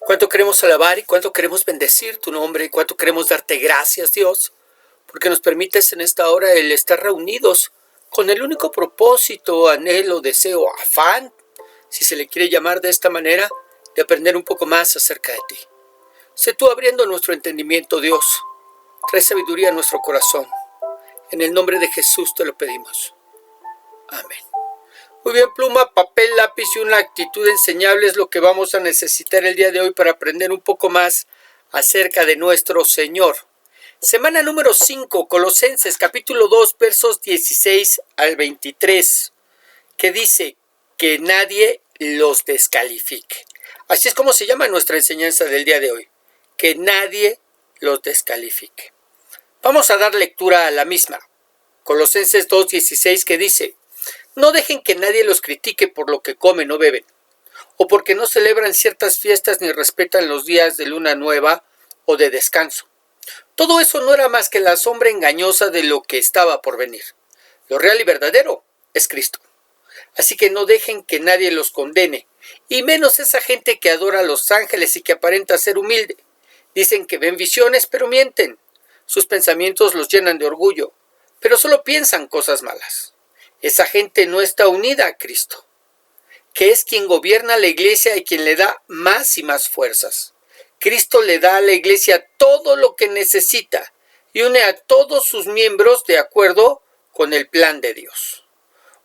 Cuánto queremos alabar y cuánto queremos bendecir tu nombre y cuánto queremos darte gracias, Dios, porque nos permites en esta hora el estar reunidos con el único propósito, anhelo, deseo, afán, si se le quiere llamar de esta manera, de aprender un poco más acerca de ti. Sé tú abriendo nuestro entendimiento, Dios. Trae sabiduría a nuestro corazón. En el nombre de Jesús te lo pedimos. Amén. Muy bien, pluma, papel, lápiz y una actitud enseñable es lo que vamos a necesitar el día de hoy para aprender un poco más acerca de nuestro Señor. Semana número 5, Colosenses, capítulo 2, versos 16 al 23, que dice que nadie los descalifique. Así es como se llama nuestra enseñanza del día de hoy, que nadie los descalifique. Vamos a dar lectura a la misma. Colosenses 2:16, que dice: no dejen que nadie los critique por lo que comen o beben, o porque no celebran ciertas fiestas ni respetan los días de luna nueva o de descanso. Todo eso no era más que la sombra engañosa de lo que estaba por venir. Lo real y verdadero es Cristo. Así que no dejen que nadie los condene, y menos esa gente que adora a los ángeles y que aparenta ser humilde. Dicen que ven visiones, pero mienten. Sus pensamientos los llenan de orgullo, pero solo piensan cosas malas. Esa gente no está unida a Cristo, que es quien gobierna la iglesia y quien le da más y más fuerzas. Cristo le da a la iglesia todo lo que necesita y une a todos sus miembros de acuerdo con el plan de Dios.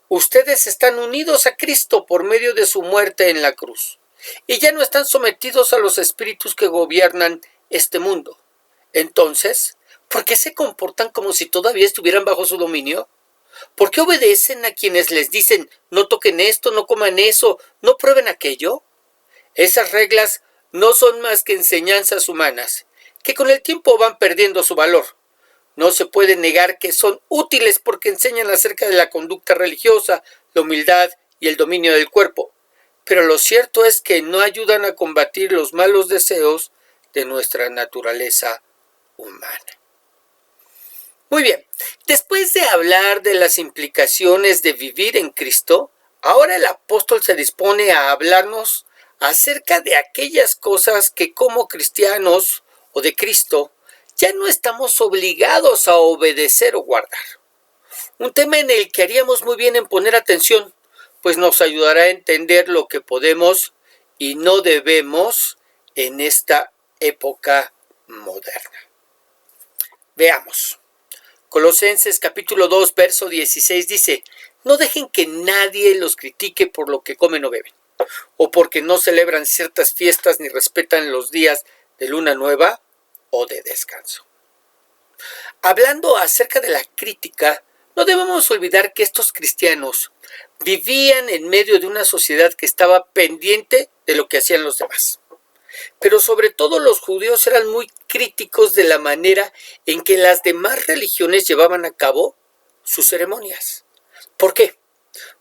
Ustedes están unidos a Cristo por medio de su muerte en la cruz y ya no están sometidos a los espíritus que gobiernan este mundo. Entonces, ¿por qué se comportan como si todavía estuvieran bajo su dominio? ¿Por qué obedecen a quienes les dicen no toquen esto, no coman eso, no prueben aquello? Esas reglas no son más que enseñanzas humanas, que con el tiempo van perdiendo su valor. No se puede negar que son útiles porque enseñan acerca de la conducta religiosa, la humildad y el dominio del cuerpo. Pero lo cierto es que no ayudan a combatir los malos deseos de nuestra naturaleza humana. Muy bien, después de hablar de las implicaciones de vivir en Cristo, ahora el apóstol se dispone a hablarnos acerca de aquellas cosas que como cristianos o de Cristo ya no estamos obligados a obedecer o guardar. Un tema en el que haríamos muy bien en poner atención, pues nos ayudará a entender lo que podemos y no debemos en esta época moderna. Veamos. Colosenses capítulo 2, verso 16 dice: no dejen que nadie los critique por lo que comen o beben, o porque no celebran ciertas fiestas ni respetan los días de luna nueva o de descanso. Hablando acerca de la crítica, no debemos olvidar que estos cristianos vivían en medio de una sociedad que estaba pendiente de lo que hacían los demás. Pero sobre todo los judíos eran muy críticos de la manera en que las demás religiones llevaban a cabo sus ceremonias. ¿Por qué?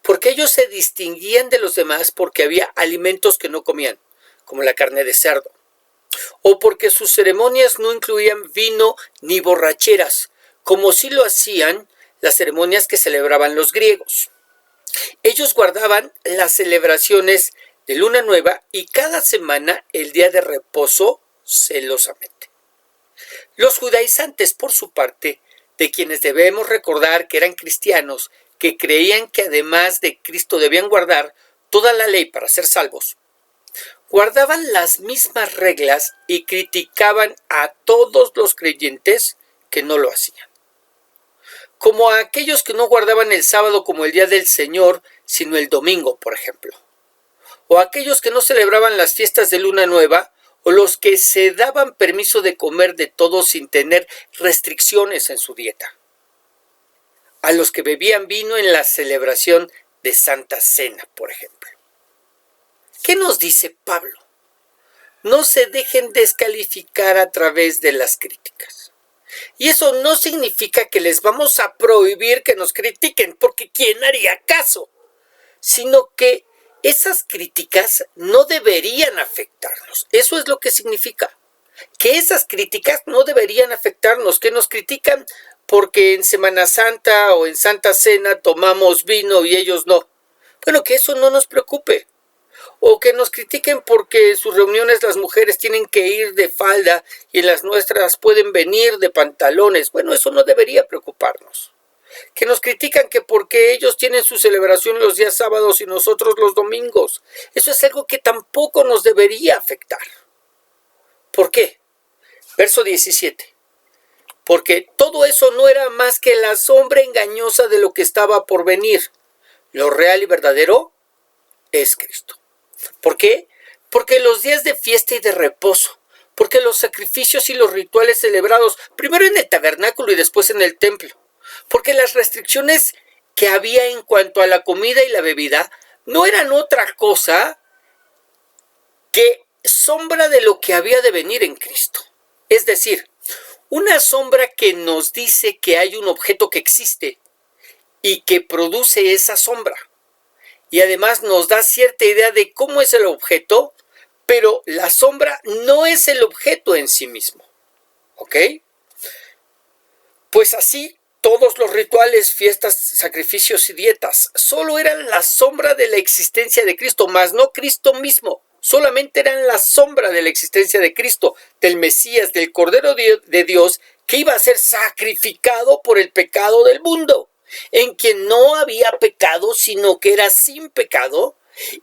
Porque ellos se distinguían de los demás porque había alimentos que no comían, como la carne de cerdo, o porque sus ceremonias no incluían vino ni borracheras, como sí lo hacían las ceremonias que celebraban los griegos. Ellos guardaban las celebraciones de luna nueva y cada semana el día de reposo celosamente. Los judaizantes, por su parte, de quienes debemos recordar que eran cristianos, que creían que además de Cristo debían guardar toda la ley para ser salvos, guardaban las mismas reglas y criticaban a todos los creyentes que no lo hacían. Como a aquellos que no guardaban el sábado como el día del Señor, sino el domingo, por ejemplo. O aquellos que no celebraban las fiestas de luna nueva, o los que se daban permiso de comer de todo sin tener restricciones en su dieta. A los que bebían vino en la celebración de Santa Cena, por ejemplo. ¿Qué nos dice Pablo? No se dejen descalificar a través de las críticas. Y eso no significa que les vamos a prohibir que nos critiquen, porque ¿quién haría caso? Sino que esas críticas no deberían afectarnos. Eso es lo que significa. Que esas críticas no deberían afectarnos, que nos critican porque en Semana Santa o en Santa Cena tomamos vino y ellos no. Bueno, que eso no nos preocupe. o que nos critiquen porque en sus reuniones las mujeres tienen que ir de falda y en las nuestras pueden venir de pantalones. Bueno, eso no debería preocuparnos. Que nos critican que porque ellos tienen su celebración los días sábados y nosotros los domingos. Eso es algo que tampoco nos debería afectar. ¿Por qué? Verso 17. Porque todo eso no era más que la sombra engañosa de lo que estaba por venir. Lo real y verdadero es Cristo. ¿Por qué? Porque los días de fiesta y de reposo, porque los sacrificios y los rituales celebrados, primero en el tabernáculo y después en el templo, porque las restricciones que había en cuanto a la comida y la bebida no eran otra cosa que sombra de lo que había de venir en Cristo. Es decir, una sombra que nos dice que hay un objeto que existe y que produce esa sombra. Y además nos da cierta idea de cómo es el objeto, pero la sombra no es el objeto en sí mismo. ¿Ok? Pues así, todos los rituales, fiestas, sacrificios y dietas solo eran la sombra de la existencia de Cristo, mas no Cristo mismo. Solamente eran la sombra de la existencia de Cristo, del Mesías, del Cordero de Dios, que iba a ser sacrificado por el pecado del mundo, en quien no había pecado, sino que era sin pecado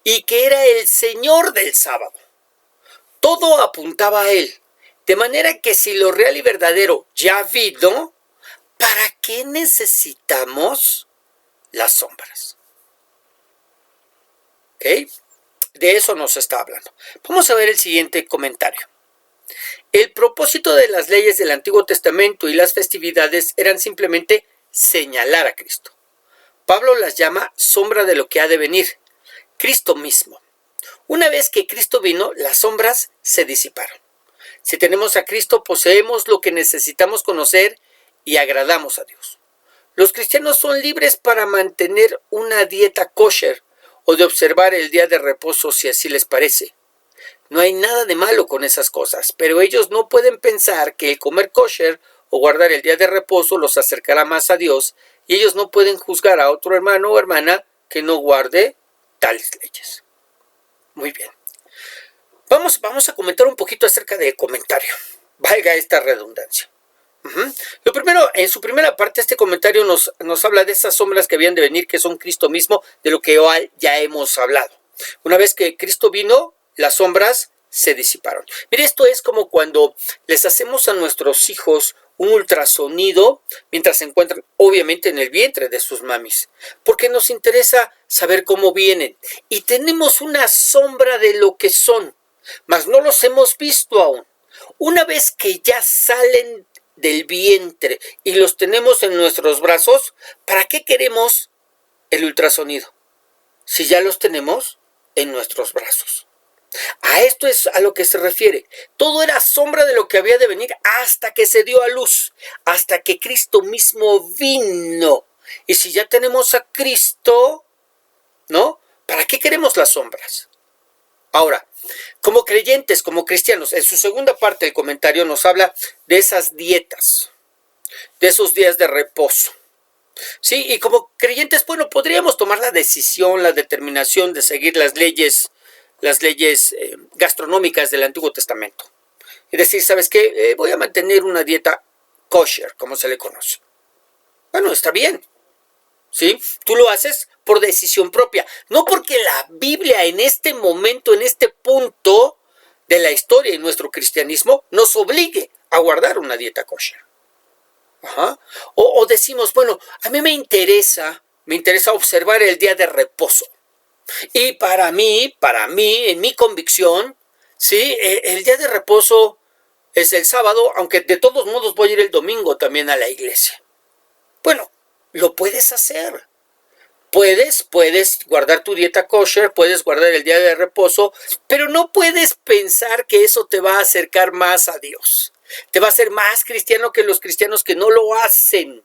y que era el Señor del sábado. Todo apuntaba a Él, de manera que si lo real y verdadero ya vino, ¿para qué necesitamos las sombras? ¿Ok? De eso nos está hablando. Vamos a ver el siguiente comentario. El propósito de las leyes del Antiguo Testamento y las festividades eran simplemente señalar a Cristo. Pablo las llama sombra de lo que ha de venir, Cristo mismo. Una vez que Cristo vino, las sombras se disiparon. Si tenemos a Cristo, poseemos lo que necesitamos conocer y agradamos a Dios. Los cristianos son libres para mantener una dieta kosher o de observar el día de reposo si así les parece. No hay nada de malo con esas cosas, pero ellos no pueden pensar que el comer kosher o guardar el día de reposo los acercará más a Dios, y ellos no pueden juzgar a otro hermano o hermana que no guarde tales leyes. Muy bien. Vamos a comentar un poquito acerca del comentario. Valga esta redundancia. Lo primero, en su primera parte, este comentario nos habla de esas sombras que habían de venir, que son Cristo mismo, de lo que ya hemos hablado. Una vez que Cristo vino, las sombras se disiparon. Mire, esto es como cuando les hacemos a nuestros hijos un ultrasonido mientras se encuentran, obviamente, en el vientre de sus mamis, porque nos interesa saber cómo vienen y tenemos una sombra de lo que son, mas no los hemos visto aún. Una vez que ya salen del vientre y los tenemos en nuestros brazos, ¿para qué queremos el ultrasonido? Si ya los tenemos en nuestros brazos. A esto es a lo que se refiere. Todo era sombra de lo que había de venir hasta que se dio a luz, hasta que Cristo mismo vino. Y si ya tenemos a Cristo, ¿no? ¿Para qué queremos las sombras? Ahora, como creyentes, como cristianos, en su segunda parte del comentario nos habla de esas dietas, de esos días de reposo. Sí, y como creyentes, bueno, podríamos tomar la decisión, la determinación de seguir las leyes gastronómicas del Antiguo Testamento. Y decir, ¿sabes qué? Voy a mantener una dieta kosher, como se le conoce. Bueno, está bien. ¿Sí? Tú lo haces por decisión propia, no porque la Biblia en este momento, en este punto de la historia y nuestro cristianismo nos obligue a guardar una dieta kosher. O decimos, bueno, a mí me interesa observar el día de reposo. Y para mí, en mi convicción, ¿sí? El día de reposo es el sábado, aunque de todos modos voy a ir el domingo también a la iglesia. Bueno, lo puedes hacer. Puedes guardar tu dieta kosher, puedes guardar el día de reposo, pero no puedes pensar que eso te va a acercar más a Dios. Te va a hacer más cristiano que los cristianos que no lo hacen.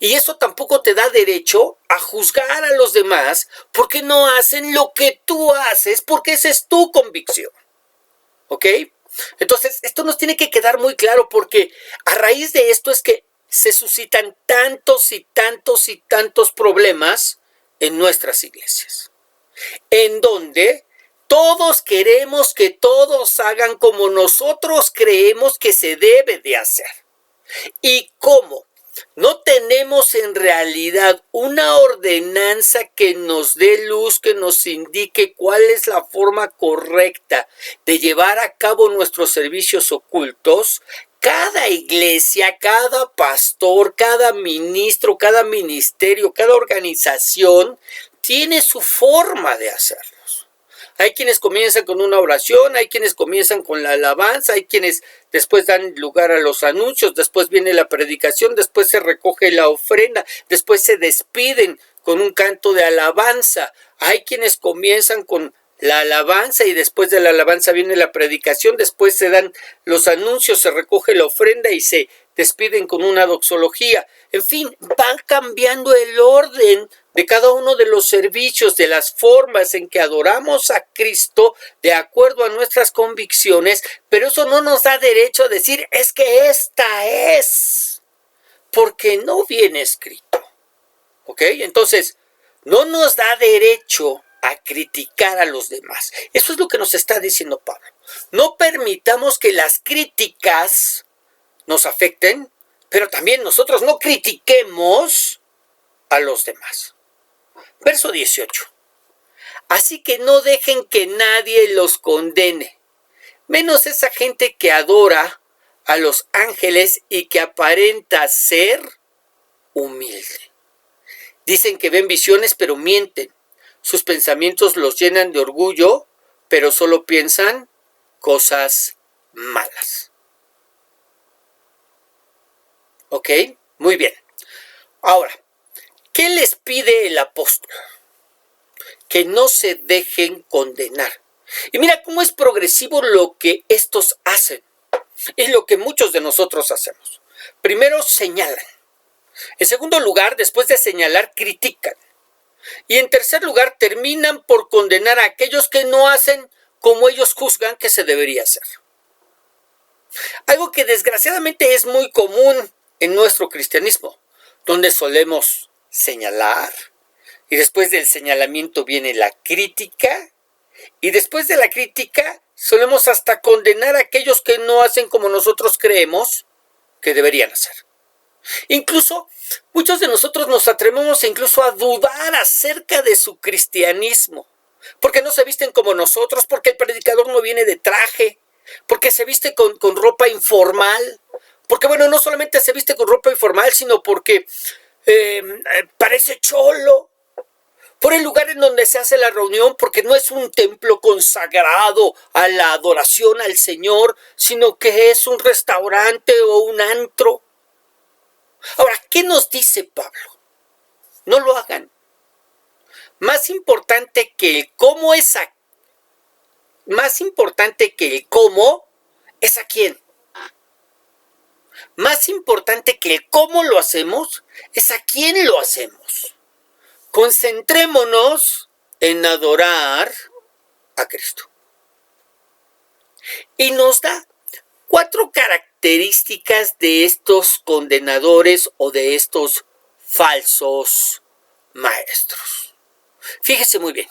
Y eso tampoco te da derecho a juzgar a los demás porque no hacen lo que tú haces, porque esa es tu convicción. ¿Ok? Entonces, esto nos tiene que quedar muy claro porque a raíz de esto es que se suscitan tantos y tantos y tantos problemas en nuestras iglesias. en donde todos queremos que todos hagan como nosotros creemos que se debe de hacer. ¿Y cómo? No tenemos en realidad una ordenanza que nos dé luz, que nos indique cuál es la forma correcta de llevar a cabo nuestros servicios ocultos. Cada iglesia, cada pastor, cada ministro, cada ministerio, cada organización tiene su forma de hacerlos. Hay quienes comienzan con una oración, hay quienes comienzan con la alabanza, hay quienes después dan lugar a los anuncios, después viene la predicación, después se recoge la ofrenda, después se despiden con un canto de alabanza. Hay quienes comienzan con la alabanza y después de la alabanza viene la predicación, después se dan los anuncios, se recoge la ofrenda y se despiden con una doxología. En fin, van cambiando el orden de cada uno de los servicios, de las formas en que adoramos a Cristo de acuerdo a nuestras convicciones, pero eso no nos da derecho a decir, es que esta es, porque no viene escrito. ¿Ok? Entonces, no nos da derecho a criticar a los demás. Eso es lo que nos está diciendo Pablo. No permitamos que las críticas nos afecten, pero también nosotros no critiquemos a los demás. Verso 18. Así que no dejen que nadie los condene, menos esa gente que adora a los ángeles y que aparenta ser humilde. Dicen que ven visiones, pero mienten. Sus pensamientos los llenan de orgullo, pero solo piensan cosas malas. ¿Ok? Muy bien. Ahora, ¿qué les pide el apóstol? Que no se dejen condenar. Y mira cómo es progresivo lo que estos hacen. Es lo que muchos de nosotros hacemos. Primero señalan. En segundo lugar, después de señalar, critican. Y en tercer lugar, terminan por condenar a aquellos que no hacen como ellos juzgan que se debería hacer. Algo que desgraciadamente es muy común en nuestro cristianismo, donde solemos señalar, y después del señalamiento viene la crítica, y después de la crítica solemos hasta condenar a aquellos que no hacen como nosotros creemos que deberían hacer. Incluso muchos de nosotros nos atrevemos incluso a dudar acerca de su cristianismo, porque no se visten como nosotros, porque el predicador no viene de traje, porque se viste con ropa informal, porque bueno, no solamente se viste con ropa informal, sino porque parece cholo, por el lugar en donde se hace la reunión, porque no es un templo consagrado a la adoración al Señor, sino que es un restaurante o un antro. Ahora, ¿qué nos dice Pablo? No lo hagan. Más importante que el cómo es a quién. Más importante que el cómo lo hacemos es a quién lo hacemos. Concentrémonos en adorar a Cristo. Y nos da 4 características de estos condenadores o de estos falsos maestros. Fíjese muy bien.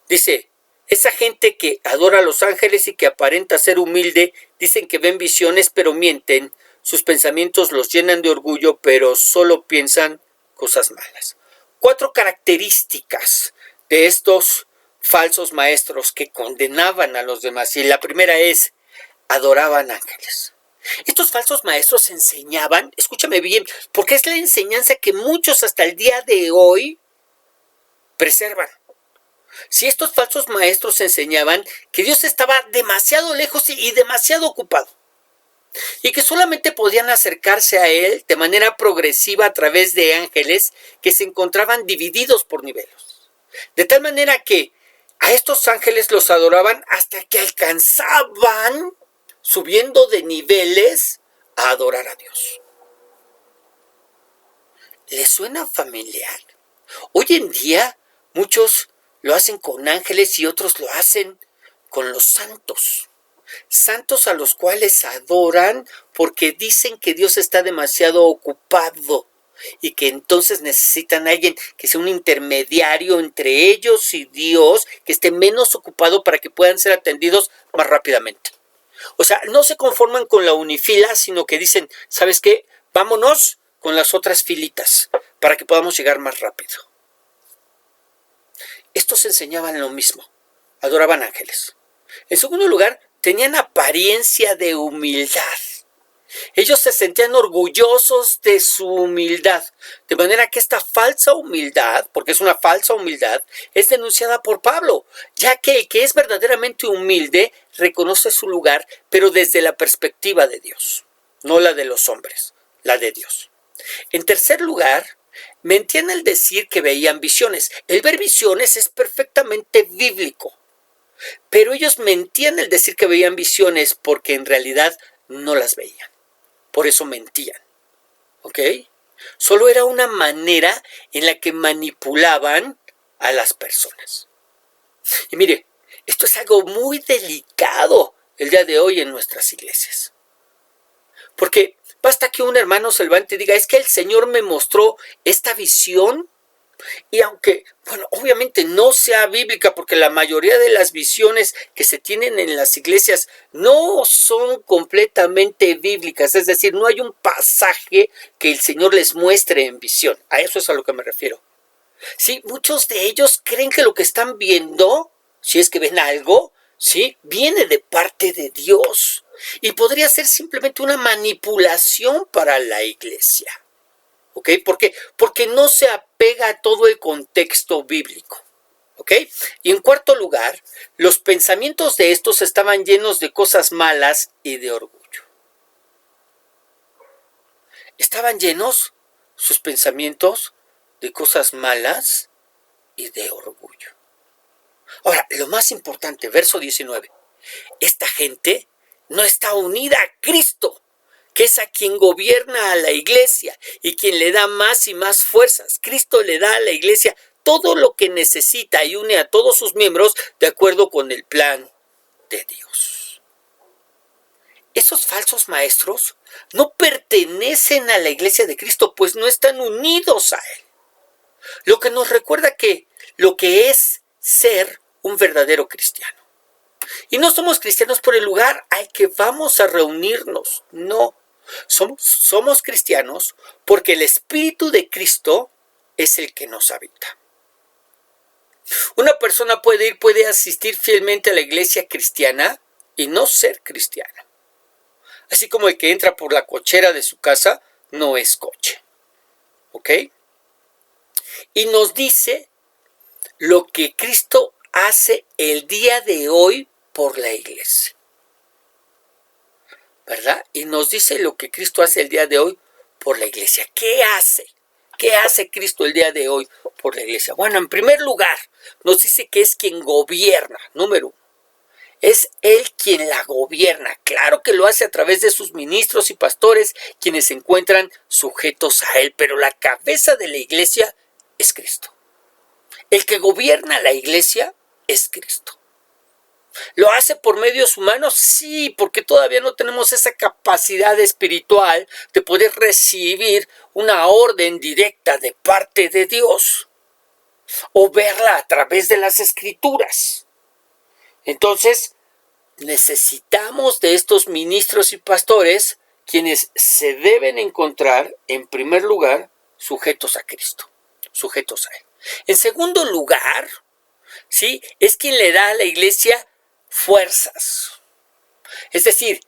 Dice, esa gente que adora a los ángeles y que aparenta ser humilde, dicen que ven visiones pero mienten. Sus pensamientos los llenan de orgullo, pero solo piensan cosas malas. 4 características de estos falsos maestros que condenaban a los demás. Y la primera es, adoraban ángeles. Estos falsos maestros enseñaban, escúchame bien, porque es la enseñanza que muchos hasta el día de hoy preservan. Si estos falsos maestros enseñaban que Dios estaba demasiado lejos y demasiado ocupado, y que solamente podían acercarse a Él de manera progresiva a través de ángeles que se encontraban divididos por niveles, de tal manera que a estos ángeles los adoraban hasta que alcanzaban, subiendo de niveles, a adorar a Dios. ¿Les suena familiar? Hoy en día muchos lo hacen con ángeles y otros lo hacen con los santos. Santos a los cuales adoran porque dicen que Dios está demasiado ocupado, y que entonces necesitan a alguien que sea un intermediario entre ellos y Dios, que esté menos ocupado para que puedan ser atendidos más rápidamente. O sea, no se conforman con la unifila, sino que dicen, ¿sabes qué? Vámonos con las otras filitas para que podamos llegar más rápido. Estos enseñaban lo mismo, adoraban ángeles. En segundo lugar, tenían apariencia de humildad. Ellos se sentían orgullosos de su humildad, de manera que esta falsa humildad, porque es una falsa humildad, es denunciada por Pablo, ya que el que es verdaderamente humilde reconoce su lugar, pero desde la perspectiva de Dios, no la de los hombres, la de Dios. En tercer lugar, mentían al decir que veían visiones. El ver visiones es perfectamente bíblico, pero ellos mentían al decir que veían visiones porque en realidad no las veían. Por eso mentían, ¿ok? Solo era una manera en la que manipulaban a las personas. Y mire, esto es algo muy delicado el día de hoy en nuestras iglesias. Porque basta que un hermano se levante y diga, es que el Señor me mostró esta visión. Y aunque, bueno, obviamente no sea bíblica, porque la mayoría de las visiones que se tienen en las iglesias no son completamente bíblicas, es decir, no hay un pasaje que el Señor les muestre en visión. A eso es a lo que me refiero. Sí, muchos de ellos creen que lo que están viendo, si es que ven algo, sí, viene de parte de Dios y podría ser simplemente una manipulación para la iglesia. ¿Ok? ¿Por qué? Porque no se apega a todo el contexto bíblico. ¿Ok? Y en cuarto lugar, los pensamientos de estos estaban llenos de cosas malas y de orgullo. Estaban llenos sus pensamientos de cosas malas y de orgullo. Ahora, lo más importante, verso 19. Esta gente no está unida a Cristo, que es a quien gobierna a la iglesia y quien le da más y más fuerzas. Cristo le da a la iglesia todo lo que necesita y une a todos sus miembros de acuerdo con el plan de Dios. Esos falsos maestros no pertenecen a la iglesia de Cristo, pues no están unidos a Él. Lo que nos recuerda que lo que es ser un verdadero cristiano. Y no somos cristianos por el lugar al que vamos a reunirnos, no. Somos cristianos porque el Espíritu de Cristo es el que nos habita. Una persona puede asistir fielmente a la iglesia cristiana y no ser cristiano. Así como el que entra por la cochera de su casa no es coche. ¿Ok? Y nos dice lo que Cristo hace el día de hoy por la iglesia. ¿Verdad? Y nos dice lo que Cristo hace el día de hoy por la iglesia. ¿Qué hace? ¿Qué hace Cristo el día de hoy por la iglesia? Bueno, en primer lugar, nos dice que es quien gobierna, número 1. Es Él quien la gobierna. Claro que lo hace a través de sus ministros y pastores, quienes se encuentran sujetos a Él, pero la cabeza de la iglesia es Cristo. El que gobierna la iglesia es Cristo. ¿Lo hace por medios humanos? Sí, porque todavía no tenemos esa capacidad espiritual de poder recibir una orden directa de parte de Dios o verla a través de las Escrituras. Entonces, necesitamos de estos ministros y pastores quienes se deben encontrar, en primer lugar, sujetos a Cristo, sujetos a Él. En segundo lugar, ¿sí? Es quien le da a la iglesia fuerzas, es decir,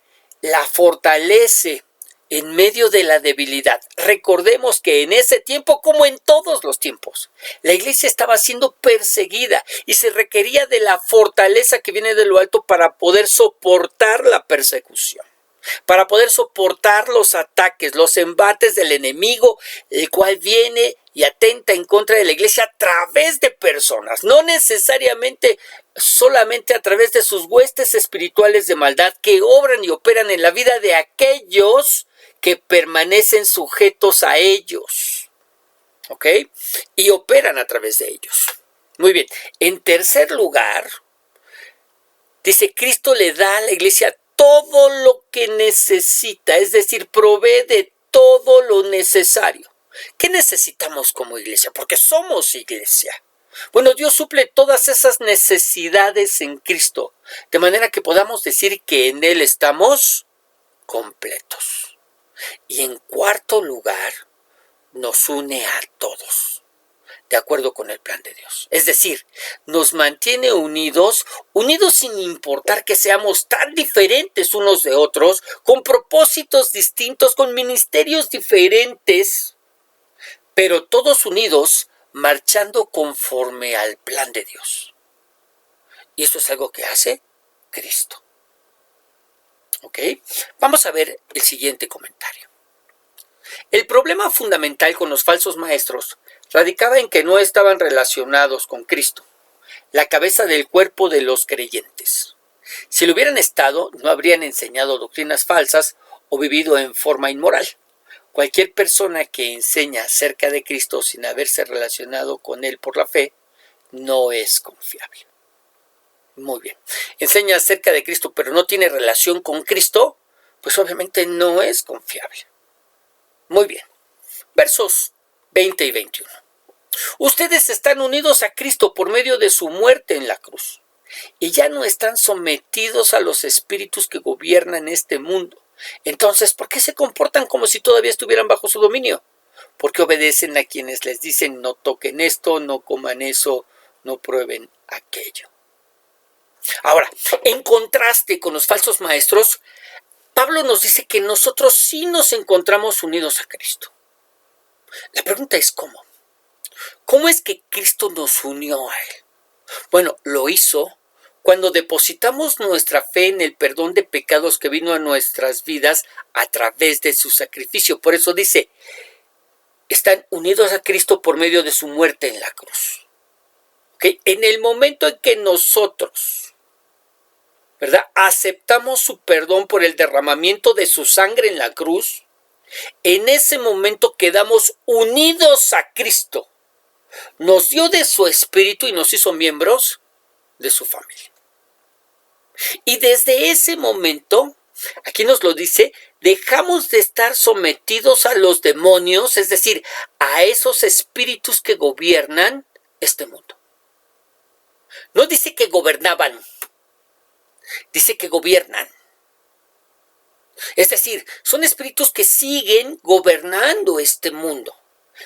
la fortalece en medio de la debilidad. Recordemos que en ese tiempo, como en todos los tiempos, la iglesia estaba siendo perseguida y se requería de la fortaleza que viene de lo alto para poder soportar la persecución, para poder soportar los ataques, los embates del enemigo, el cual viene y atenta en contra de la iglesia a través de personas, no necesariamente solamente a través de sus huestes espirituales de maldad que obran y operan en la vida de aquellos que permanecen sujetos a ellos, ¿ok? Y operan a través de ellos. Muy bien, en tercer lugar, dice, Cristo le da a la iglesia todo lo que necesita, es decir, provee de todo lo necesario. ¿Qué necesitamos como iglesia? Porque somos iglesia. Bueno, Dios suple todas esas necesidades en Cristo, de manera que podamos decir que en Él estamos completos. Y en cuarto lugar, nos une a todos, de acuerdo con el plan de Dios. Es decir, nos mantiene unidos sin importar que seamos tan diferentes unos de otros, con propósitos distintos, con ministerios diferentes, pero todos unidos, marchando conforme al plan de Dios. Y esto es algo que hace Cristo. ¿Ok? Vamos a ver el siguiente comentario. El problema fundamental con los falsos maestros radicaba en que no estaban relacionados con Cristo, la cabeza del cuerpo de los creyentes. Si lo hubieran estado, no habrían enseñado doctrinas falsas o vivido en forma inmoral. Cualquier persona que enseña acerca de Cristo sin haberse relacionado con Él por la fe, no es confiable. Muy bien. Enseña acerca de Cristo, pero no tiene relación con Cristo, pues obviamente no es confiable. Muy bien. Versos 20 y 21. Ustedes están unidos a Cristo por medio de su muerte en la cruz, y ya no están sometidos a los espíritus que gobiernan este mundo. Entonces, ¿por qué se comportan como si todavía estuvieran bajo su dominio? Porque obedecen a quienes les dicen no toquen esto, no coman eso, no prueben aquello. Ahora, en contraste con los falsos maestros, Pablo nos dice que nosotros sí nos encontramos unidos a Cristo. La pregunta es ¿cómo? ¿Cómo es que Cristo nos unió a Él? Bueno, lo hizo cuando depositamos nuestra fe en el perdón de pecados que vino a nuestras vidas a través de su sacrificio. Por eso dice, están unidos a Cristo por medio de su muerte en la cruz. ¿Okay? En el momento en que nosotros, ¿verdad?, aceptamos su perdón por el derramamiento de su sangre en la cruz, en ese momento quedamos unidos a Cristo. Nos dio de su espíritu y nos hizo miembros de su familia. Y desde ese momento, aquí nos lo dice, dejamos de estar sometidos a los demonios, es decir, a esos espíritus que gobiernan este mundo. No dice que gobernaban, dice que gobiernan. Es decir, son espíritus que siguen gobernando este mundo.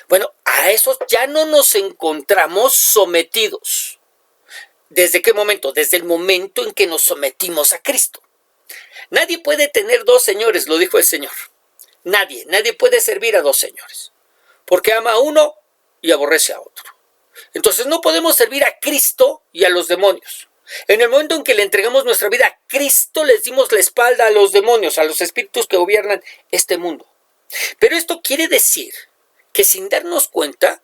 Bueno, a esos ya no nos encontramos sometidos. ¿Desde qué momento? Desde el momento en que nos sometimos a Cristo. Nadie puede tener dos señores, lo dijo el Señor. Nadie puede servir a dos señores, porque ama a uno y aborrece a otro. Entonces no podemos servir a Cristo y a los demonios. En el momento en que le entregamos nuestra vida a Cristo, les dimos la espalda a los demonios, a los espíritus que gobiernan este mundo. Pero esto quiere decir que sin darnos cuenta,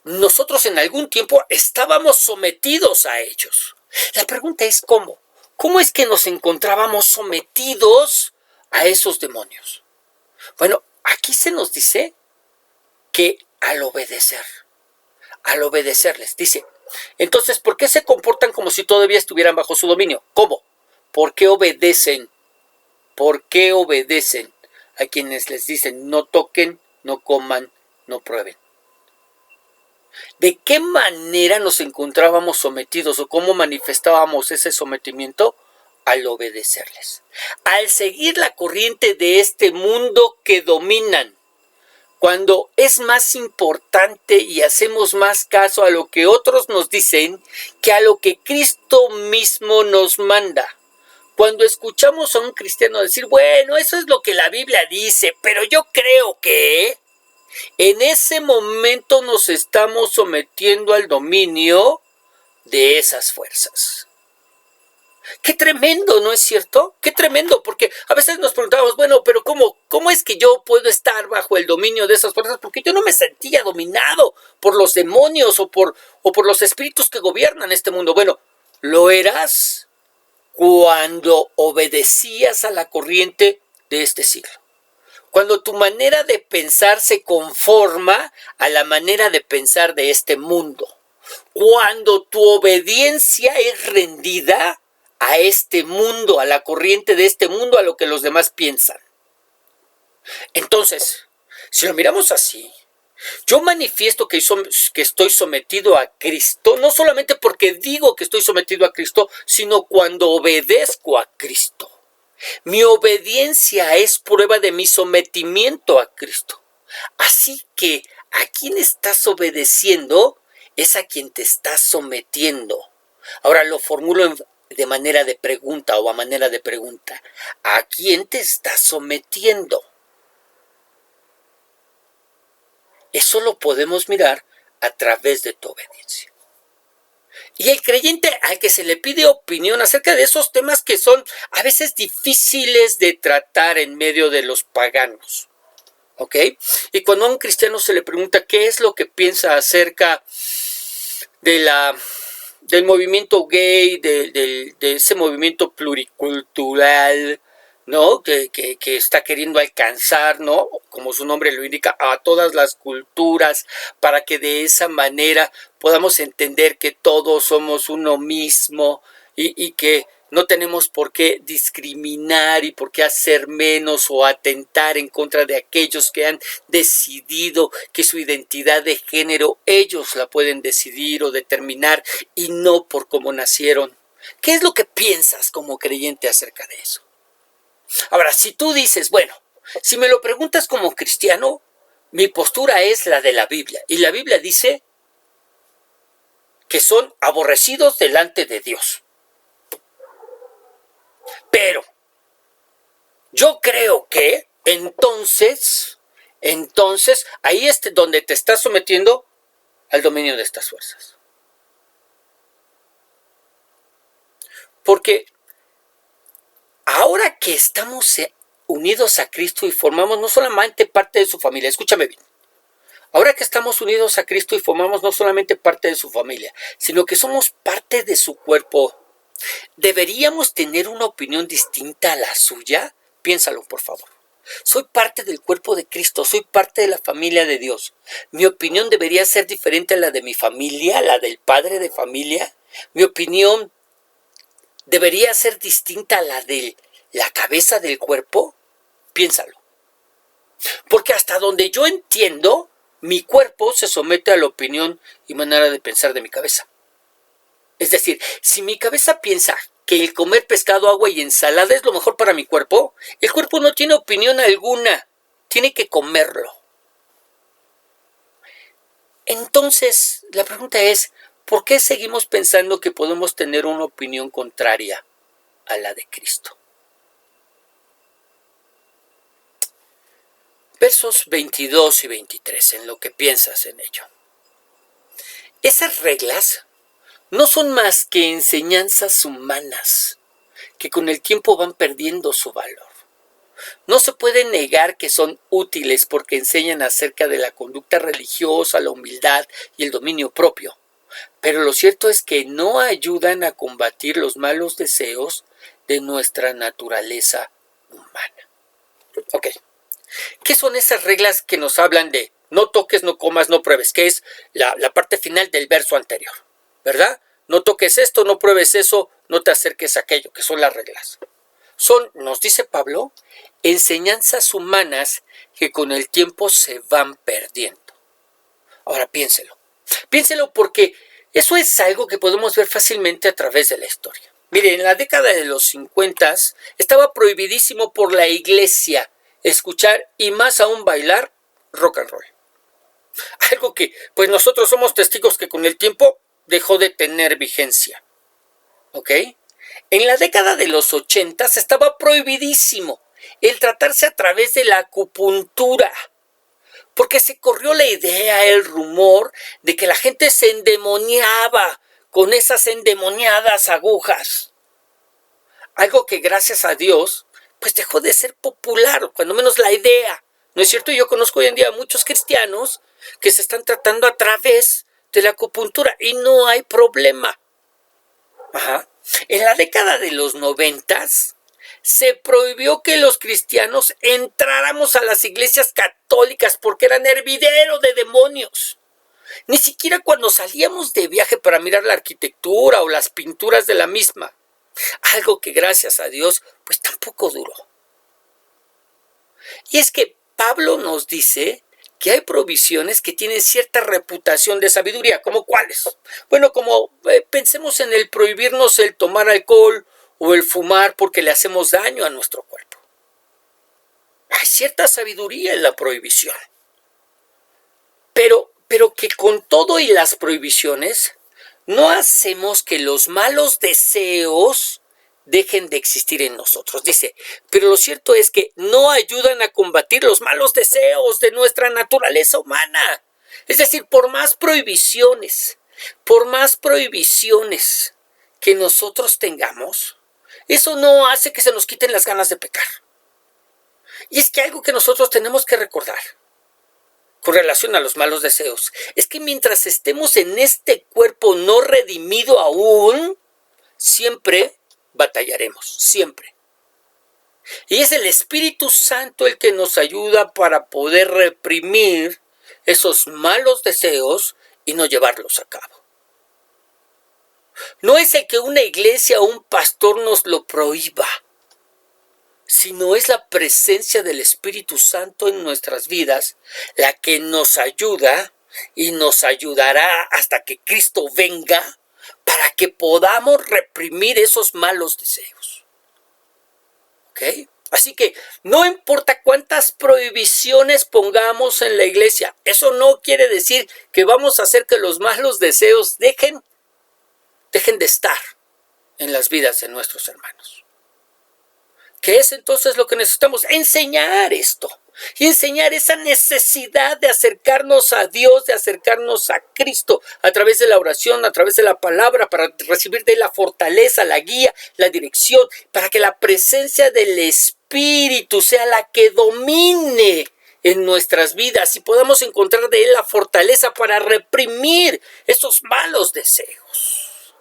nosotros en algún tiempo estábamos sometidos a ellos. La pregunta es ¿cómo? ¿Cómo es que nos encontrábamos sometidos a esos demonios? Bueno, aquí se nos dice que al obedecerles, dice, entonces, ¿por qué se comportan como si todavía estuvieran bajo su dominio? ¿Cómo? ¿Por qué obedecen? ¿Por qué obedecen a quienes les dicen no toquen, no coman, no prueben? ¿De qué manera nos encontrábamos sometidos o cómo manifestábamos ese sometimiento? Al obedecerles, al seguir la corriente de este mundo que dominan. Cuando es más importante y hacemos más caso a lo que otros nos dicen que a lo que Cristo mismo nos manda. Cuando escuchamos a un cristiano decir, bueno, eso es lo que la Biblia dice, pero yo creo que... En ese momento nos estamos sometiendo al dominio de esas fuerzas. ¡Qué tremendo!, ¿no es cierto? ¡Qué tremendo! Porque a veces nos preguntamos, bueno, pero ¿cómo es que yo puedo estar bajo el dominio de esas fuerzas? Porque yo no me sentía dominado por los demonios o por los espíritus que gobiernan este mundo. Bueno, lo eras cuando obedecías a la corriente de este siglo. Cuando tu manera de pensar se conforma a la manera de pensar de este mundo. Cuando tu obediencia es rendida a este mundo, a la corriente de este mundo, a lo que los demás piensan. Entonces, si lo miramos así, Yo manifiesto que estoy sometido a Cristo, no solamente porque digo que estoy sometido a Cristo, sino cuando obedezco a Cristo. Mi obediencia es prueba de mi sometimiento a Cristo. Así que a quien estás obedeciendo es a quien te estás sometiendo. Ahora lo formulo de manera de pregunta o a manera de pregunta. ¿A quién te estás sometiendo? Eso lo podemos mirar a través de tu obediencia. Y el creyente al que se le pide opinión acerca de esos temas que son a veces difíciles de tratar en medio de los paganos. ¿Ok? Y cuando a un cristiano se le pregunta qué es lo que piensa acerca del movimiento gay, de ese movimiento pluricultural, ¿no? Que está queriendo alcanzar, ¿no? Como su nombre lo indica, a todas las culturas, para que de esa manera podamos entender que todos somos uno mismo y que no tenemos por qué discriminar y por qué hacer menos o atentar en contra de aquellos que han decidido que su identidad de género ellos la pueden decidir o determinar y no por cómo nacieron. ¿Qué es lo que piensas como creyente acerca de eso? Ahora, si tú dices, bueno, si me lo preguntas como cristiano, mi postura es la de la Biblia. Y la Biblia dice que son aborrecidos delante de Dios. Pero yo creo que entonces ahí es donde te estás sometiendo al dominio de estas fuerzas. Porque ahora que estamos unidos a Cristo y formamos no solamente parte de su familia, escúchame bien, ahora que estamos unidos a Cristo y formamos no solamente parte de su familia, sino que somos parte de su cuerpo, ¿deberíamos tener una opinión distinta a la suya? Piénsalo, por favor. Soy parte del cuerpo de Cristo, soy parte de la familia de Dios. ¿Mi opinión debería ser diferente a la de mi familia, la del padre de familia? ¿Mi opinión debería ser distinta a la de la cabeza del cuerpo? Piénsalo. Porque hasta donde yo entiendo, mi cuerpo se somete a la opinión y manera de pensar de mi cabeza. Es decir, si mi cabeza piensa que el comer pescado, agua y ensalada es lo mejor para mi cuerpo, el cuerpo no tiene opinión alguna, tiene que comerlo. Entonces, la pregunta es, ¿por qué seguimos pensando que podemos tener una opinión contraria a la de Cristo? Versos 22 y 23, en lo que piensas en ello. Esas reglas no son más que enseñanzas humanas que con el tiempo van perdiendo su valor. No se puede negar que son útiles porque enseñan acerca de la conducta religiosa, la humildad y el dominio propio. Pero lo cierto es que no ayudan a combatir los malos deseos de nuestra naturaleza humana. Ok. ¿Qué son esas reglas que nos hablan de no toques, no comas, no pruebes? Que es la parte final del verso anterior, ¿verdad? No toques esto, no pruebes eso, no te acerques a aquello, que son las reglas. Son, nos dice Pablo, enseñanzas humanas que con el tiempo se van perdiendo. Ahora piénselo. Piénselo porque eso es algo que podemos ver fácilmente a través de la historia. Mire, en la década de los 50 estaba prohibidísimo por la iglesia escuchar y más aún bailar rock and roll. Algo que, pues nosotros somos testigos que con el tiempo dejó de tener vigencia. ¿Ok? En la década de los 80 estaba prohibidísimo el tratarse a través de la acupuntura, porque se corrió la idea, el rumor, de que la gente se endemoniaba con esas endemoniadas agujas. Algo que gracias a Dios, pues dejó de ser popular, cuando menos la idea. ¿No es cierto? Yo conozco hoy en día a muchos cristianos que se están tratando a través de la acupuntura y no hay problema. Ajá. En la década de los 90 se prohibió que los cristianos entráramos a las iglesias católicas porque eran hervidero de demonios. Ni siquiera cuando salíamos de viaje para mirar la arquitectura o las pinturas de la misma. Algo que gracias a Dios pues tampoco duró. Y es que Pablo nos dice que hay provisiones que tienen cierta reputación de sabiduría, ¿como cuáles? Bueno, como pensemos en el prohibirnos el tomar alcohol o el fumar porque le hacemos daño a nuestro cuerpo. Hay cierta sabiduría en la prohibición. Pero que con todo y las prohibiciones, no hacemos que los malos deseos dejen de existir en nosotros. Dice, pero lo cierto es que no ayudan a combatir los malos deseos de nuestra naturaleza humana. Es decir, por más prohibiciones que nosotros tengamos, eso no hace que se nos quiten las ganas de pecar. Y es que algo que nosotros tenemos que recordar con relación a los malos deseos es que mientras estemos en este cuerpo no redimido aún, siempre batallaremos, siempre. Y es el Espíritu Santo el que nos ayuda para poder reprimir esos malos deseos y no llevarlos a cabo. No es el que una iglesia o un pastor nos lo prohíba, sino es la presencia del Espíritu Santo en nuestras vidas la que nos ayuda y nos ayudará hasta que Cristo venga para que podamos reprimir esos malos deseos. ¿Ok? Así que no importa cuántas prohibiciones pongamos en la iglesia, eso no quiere decir que vamos a hacer que los malos deseos dejen de estar en las vidas de nuestros hermanos. ¿Qué es entonces lo que necesitamos? Enseñar esto. Y enseñar esa necesidad de acercarnos a Dios, de acercarnos a Cristo a través de la oración, a través de la palabra, para recibir de la fortaleza, la guía, la dirección, para que la presencia del Espíritu sea la que domine en nuestras vidas y podamos encontrar de Él la fortaleza para reprimir esos malos deseos.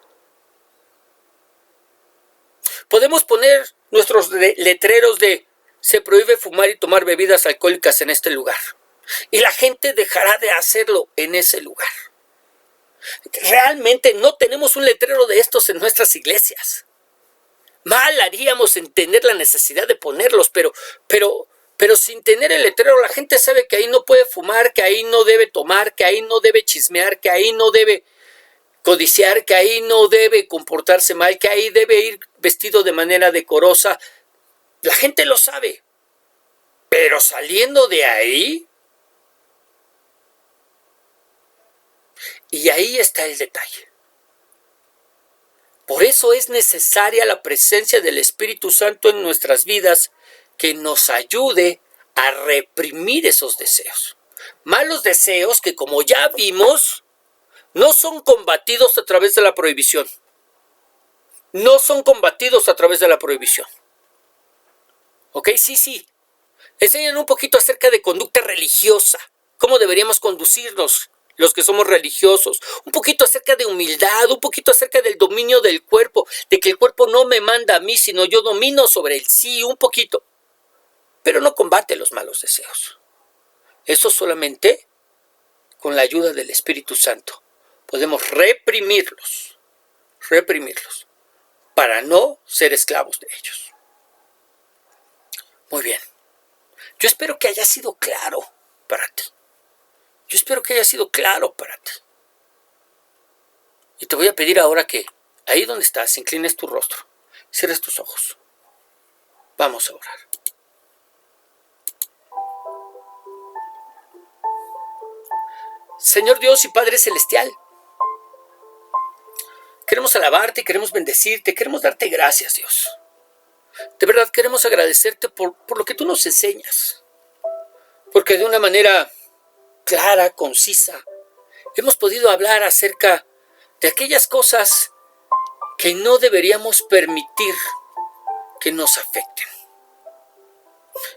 Podemos poner nuestros letreros de se prohíbe fumar y tomar bebidas alcohólicas en este lugar. Y la gente dejará de hacerlo en ese lugar. Realmente no tenemos un letrero de estos en nuestras iglesias. Mal haríamos en tener la necesidad de ponerlos, pero sin tener el letrero la gente sabe que ahí no puede fumar, que ahí no debe tomar, que ahí no debe chismear, que ahí no debe codiciar, que ahí no debe comportarse mal, que ahí debe ir vestido de manera decorosa. La gente lo sabe, pero saliendo de ahí, y ahí está el detalle. Por eso es necesaria la presencia del Espíritu Santo en nuestras vidas que nos ayude a reprimir esos deseos. Malos deseos que, como ya vimos, no son combatidos a través de la prohibición. No son combatidos a través de la prohibición. ¿Ok? Sí. Enseñan un poquito acerca de conducta religiosa. Cómo deberíamos conducirnos los que somos religiosos. Un poquito acerca de humildad. Un poquito acerca del dominio del cuerpo. De que el cuerpo no me manda a mí, sino yo domino sobre él. Sí, un poquito. Pero no combate los malos deseos. Eso solamente con la ayuda del Espíritu Santo podemos reprimirlos, para no ser esclavos de ellos. Muy bien. Yo espero que haya sido claro para ti. Y te voy a pedir ahora que ahí donde estás, inclines tu rostro, cierres tus ojos. Vamos a orar. Señor Dios y Padre Celestial, queremos alabarte, queremos bendecirte, queremos darte gracias, Dios. De verdad queremos agradecerte por lo que tú nos enseñas. Porque de una manera clara, concisa, hemos podido hablar acerca de aquellas cosas que no deberíamos permitir que nos afecten.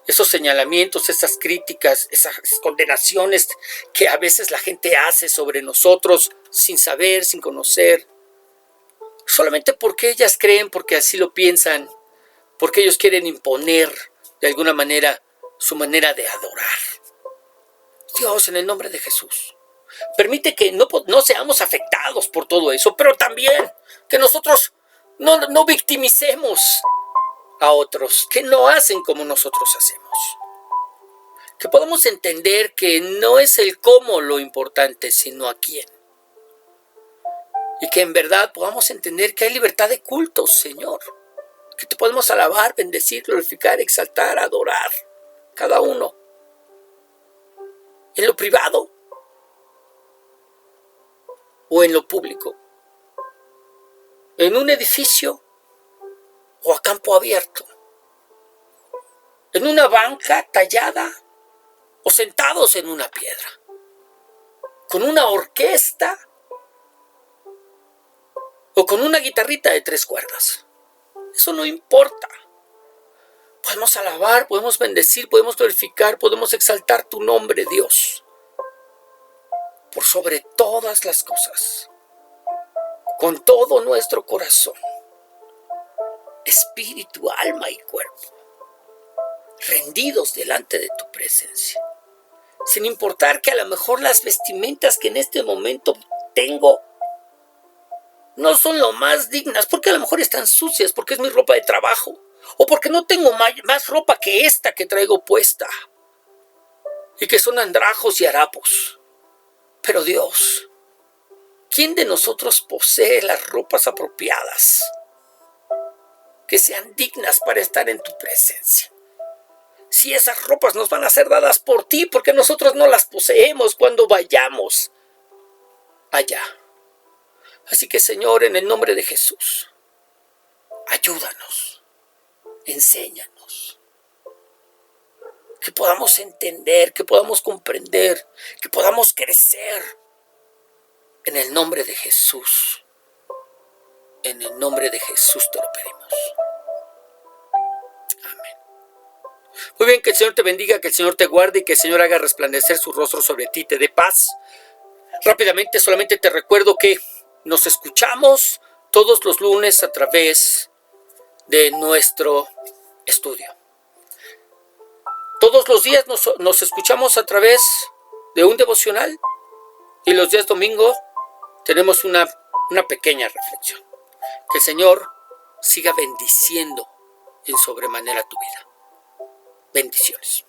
Esos señalamientos, esas críticas, esas condenaciones que a veces la gente hace sobre nosotros sin saber, sin conocer, solamente porque ellas creen, porque así lo piensan, porque ellos quieren imponer de alguna manera su manera de adorar. Dios, en el nombre de Jesús, permite que no seamos afectados por todo eso, pero también que nosotros no victimicemos a otros que no hacen como nosotros hacemos. Que podamos entender que no es el cómo lo importante, sino a quién. Y que en verdad podamos entender que hay libertad de cultos, Señor. Que te podemos alabar, bendecir, glorificar, exaltar, adorar, cada uno. En lo privado o en lo público. En un edificio o a campo abierto. En una banca tallada o sentados en una piedra. Con una orquesta o con una guitarrita de 3 cuerdas. Eso no importa. Podemos alabar, podemos bendecir, podemos glorificar, podemos exaltar tu nombre, Dios. Por sobre todas las cosas. Con todo nuestro corazón. Espíritu, alma y cuerpo. Rendidos delante de tu presencia. Sin importar que a lo mejor las vestimentas que en este momento tengo no son lo más dignas, porque a lo mejor están sucias, porque es mi ropa de trabajo, o porque no tengo más ropa que esta que traigo puesta, y que son andrajos y harapos. Pero Dios, ¿quién de nosotros posee las ropas apropiadas que sean dignas para estar en tu presencia? Si esas ropas nos van a ser dadas por ti, porque nosotros no las poseemos cuando vayamos allá. Así que, Señor, en el nombre de Jesús, ayúdanos, enséñanos, que podamos entender, que podamos comprender, que podamos crecer. En el nombre de Jesús, en el nombre de Jesús te lo pedimos. Amén. Muy bien, que el Señor te bendiga, que el Señor te guarde y que el Señor haga resplandecer su rostro sobre ti, te dé paz. Rápidamente, solamente te recuerdo que nos escuchamos todos los lunes a través de nuestro estudio. Todos los días nos escuchamos a través de un devocional y los días domingo tenemos una pequeña reflexión. Que el Señor siga bendiciendo en sobremanera tu vida. Bendiciones.